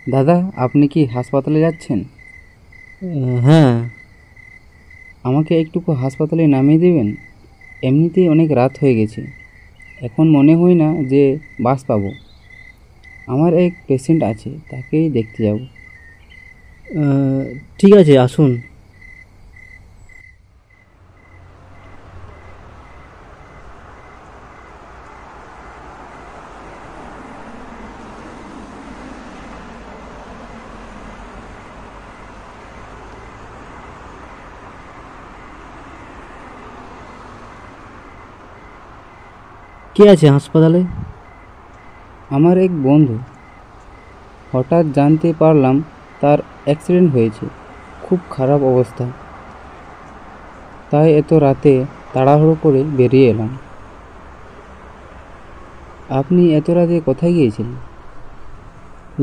দাদা, আপনি কি হাসপাতালে যাচ্ছেন? হ্যাঁ। আমাকে একটুকু হাসপাতালে নামিয়ে দেবেন? এমনিতেই অনেক রাত হয়ে গেছে, এখন মনে হয় না যে বাস পাবো। আমার এক পেশেন্ট আছে, তাকেই দেখতে যাব। ঠিক আছে, আসুন। কে আছে হাসপাতালে? আমার এক বন্ধু, হঠাৎ জানতে পারলাম তার অ্যাক্সিডেন্ট হয়েছে। খুব খারাপ অবস্থা, তাই এত রাতে তাড়াহুড়ো করে বেরিয়ে এলাম। আপনি এত রাতে কোথায় গিয়েছিলেন?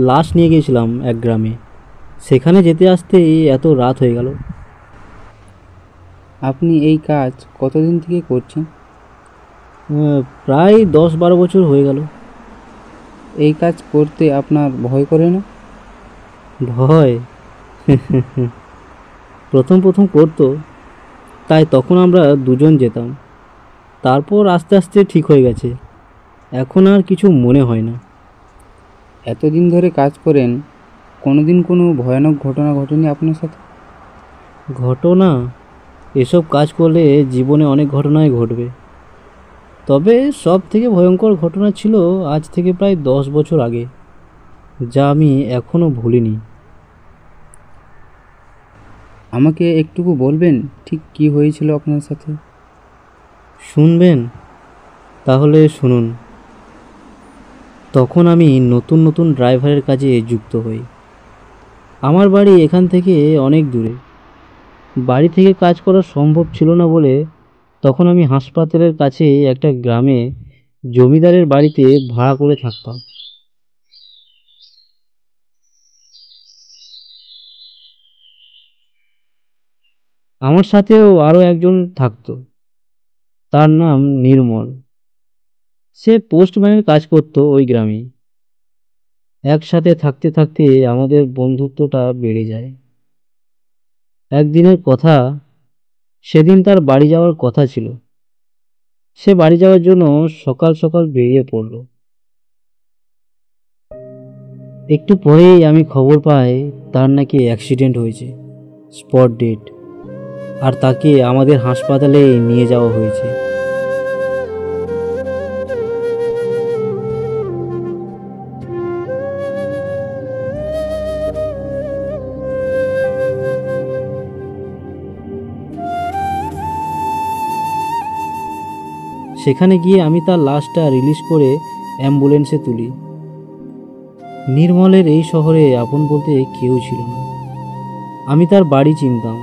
লাশ নিয়ে গিয়েছিলাম এক গ্রামে, সেখানে যেতে আসতেই এত রাত হয়ে গেল। আপনি এই কাজ কতদিন থেকে করছেন? প্রায় 10-12 বছর হয়ে গেল। এই কাজ করতে আপনার ভয় করে না? ভয়? প্রথম প্রথম করতো, তাই তখন আমরা দুজন যেতাম। তারপর আস্তে আস্তে ঠিক হয়ে গেছে, এখন আর কিছু মনে হয় না। এতদিন ধরে কাজ করেন, কোনোদিন কোনো ভয়ানক ঘটনা ঘটেনি আপনার সাথে? ঘটনা? এসব কাজ করলে জীবনে অনেক ঘটনাই ঘটবে, তবে সব থেকে ভয়ঙ্কর ঘটনা ছিল আজ থেকে প্রায় 10 বছর আগে, যা আমি এখনও ভুলিনি। আমাকে একটুকু বলবেন ঠিক কি হয়েছিল আপনার সাথে? শুনবেন? তাহলে শুনুন। তখন আমি নতুন নতুন ড্রাইভারের কাজে যুক্ত হই। আমার বাড়ি এখান থেকে অনেক দূরে। বাড়ি থেকে কাজ করা সম্ভব ছিল না বলে তখন আমি হাসপাতালের কাছে একটা গ্রামে জমিদারের বাড়িতে ভাড়া করে থাকতাম। আমার সাথেও আরও একজন থাকতো, তার নাম নির্মল। সে পোস্টম্যানের কাজ করতো ওই গ্রামে। একসাথে থাকতে থাকতে আমাদের বন্ধুত্বটা বেড়ে যায়। একদিনের কথা, সেদিন তার বাড়ি যাওয়ার কথা ছিল। সে বাড়ি যাওয়ার জন্য সকাল সকাল বেরিয়ে পড়ল। একটু পরেই আমি খবর পাই তার নাকি অ্যাক্সিডেন্ট হয়েছে, স্পট ডেড, আর তাকে আমাদের হাসপাতালে নিয়ে যাওয়া হয়েছে। সেখানে গিয়ে আমি তার লাশটা রিলিজ করে অ্যাম্বুলেন্সে তুলি। নির্মলের এই শহরে আপন বলতে কেউ ছিল না। আমি তার বাড়ি চিনতাম,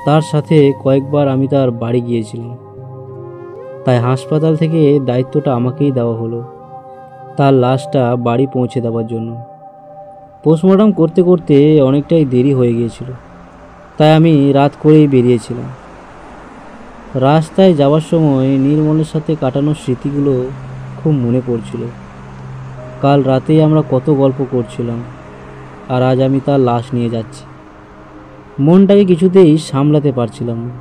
তার সাথে কয়েকবার আমি তার বাড়ি গিয়েছিলাম। তাই হাসপাতাল থেকে দায়িত্বটা আমাকেই দেওয়া হলো, তার লাশটা বাড়ি পৌঁছে দেওয়ার জন্য। পোস্টমর্টম করতে করতে অনেকটাই দেরি হয়ে গিয়েছিল, তাই আমি রাত করেই বেরিয়েছিলাম। রাস্তায় যাওয়ার সময় নির্মলের সাথে কাটানো স্মৃতিগুলো খুব মনে পড়ছিল। কাল রাতেই আমরা কত গল্প করছিলাম, আর আজ আমি তার লাশ নিয়ে যাচ্ছি। মনটাকে কিছুতেই সামলাতে পারছিলাম না।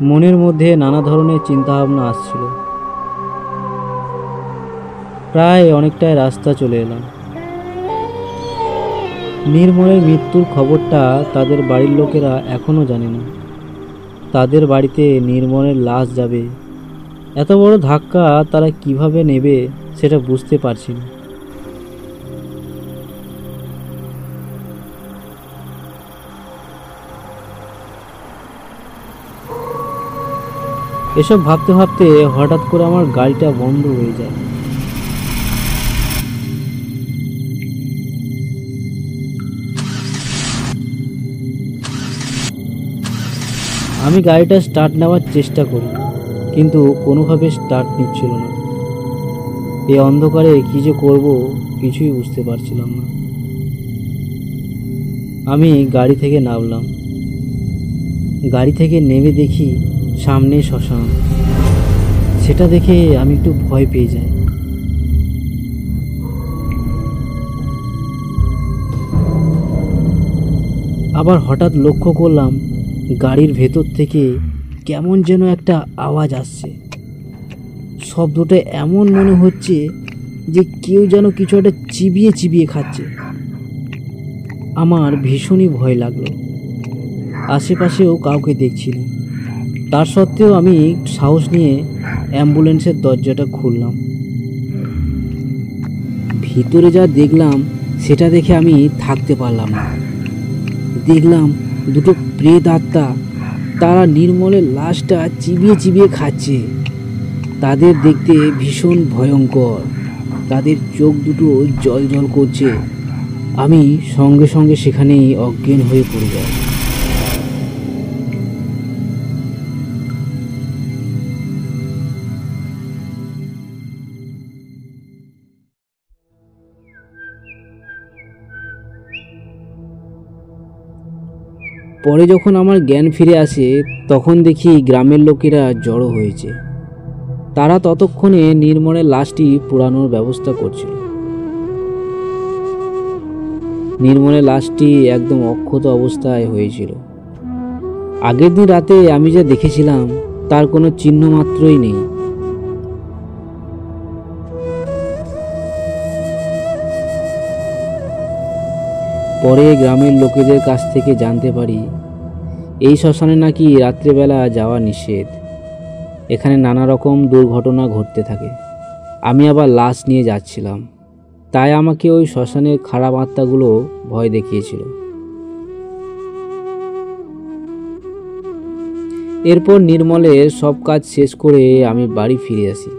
মনের মধ্যে নানা ধরনের চিন্তাভাবনা আসছিল। প্রায় অনেকটাই রাস্তা চলে এলাম। নির্মলের মৃত্যুর খবরটা তাদের বাড়ির লোকেরা এখনও জানে না। তাদের বাড়িতে নির্মলের লাশ যাবে, এত বড় ধাক্কা তারা কিভাবে নেবে সেটা বুঝতে পারছি না। এসব ভাবতে ভাবতে হঠাৎ করে আমার গাড়িটা বন্ধ হয়ে যায়। আমি গাড়িটা স্টার্ট নেওয়ার চেষ্টা করি, কিন্তু কোনোভাবে স্টার্ট নিচ্ছিল না। এই অন্ধকারে কি যে করব কিছুই বুঝতে পারছিলাম না। আমি গাড়ি থেকে নামলাম। গাড়ি থেকে নেমে দেখি সামনে শ্মশান। সেটা দেখে আমি একটু ভয় পেয়ে যাই। আবার হঠাৎ লক্ষ্য করলাম গাড়ির ভেতর থেকে কেমন যেন একটা আওয়াজ আসছে। শব্দটা এমন মনে হচ্ছে যে কেউ যেন কিছু একটা চিবিয়ে চিবিয়ে খাচ্ছে। আমার ভীষণই ভয় লাগলো। আশেপাশেও কাউকে দেখছি না। তার সত্ত্বেও আমি সাহস নিয়ে অ্যাম্বুলেন্সের দরজাটা খুললাম। ভিতরে যা দেখলাম সেটা দেখে আমি থাকতে পারলাম না। দেখলাম দুটো প্রেত আত্মা, তারা নির্মলের লাশটা চিবিয়ে চিবিয়ে খাচ্ছে। তাদের দেখতে ভীষণ ভয়ঙ্কর, তাদের চোখ দুটো জল জল করছে। আমি সঙ্গে সঙ্গে সেখানেই অজ্ঞান হয়ে পড়ে যাই। পরে যখন আমার জ্ঞান ফিরে আসে তখন দেখি গ্রামের লোকেরা জড়ো হয়েছে। তারা ততক্ষণে নির্মলের লাশটি পোড়ানোর ব্যবস্থা করছিল। নির্মলের লাশটি একদম অক্ষত অবস্থায় হয়েছিল। আগের দিন রাতে আমি যা দেখেছিলাম তার কোনো চিহ্ন মাত্রই নেই। পরে গ্রামের লোকেদের কাছ থেকে জানতে পারি এই শ্মশানে নাকি রাত্রেবেলা যাওয়া নিষেধ। এখানে নানা রকম দুর্ঘটনা ঘটতে থাকে। আমি আবার লাশ নিয়ে যাচ্ছিলাম, তাই আমাকে ওই শ্মশানের খারাপ আত্মাগুলো ভয় দেখিয়েছিল। এরপর নির্মলের সব কাজ শেষ করে আমি বাড়ি ফিরে আসি।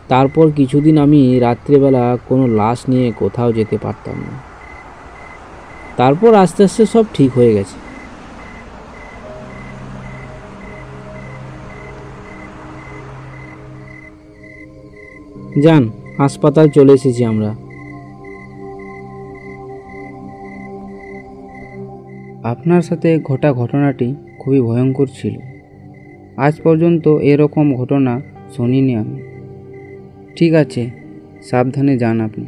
তারপর কিছুদিন আমি রাত্রেবেলা কোনো লাশ নিয়ে কোথাও যেতে পারতাম না। তারপর আস্তে আস্তে সব ঠিক হয়ে গেছে। যান, হাসপাতাল চলে এসেছি আমরা। আপনার সাথে ঘটা ঘটনাটি খুবই ভয়ঙ্কর ছিল। আজ পর্যন্ত এরকম ঘটনা শুনিনি আমি। ঠিক আছে, সাবধানে যান আপনি।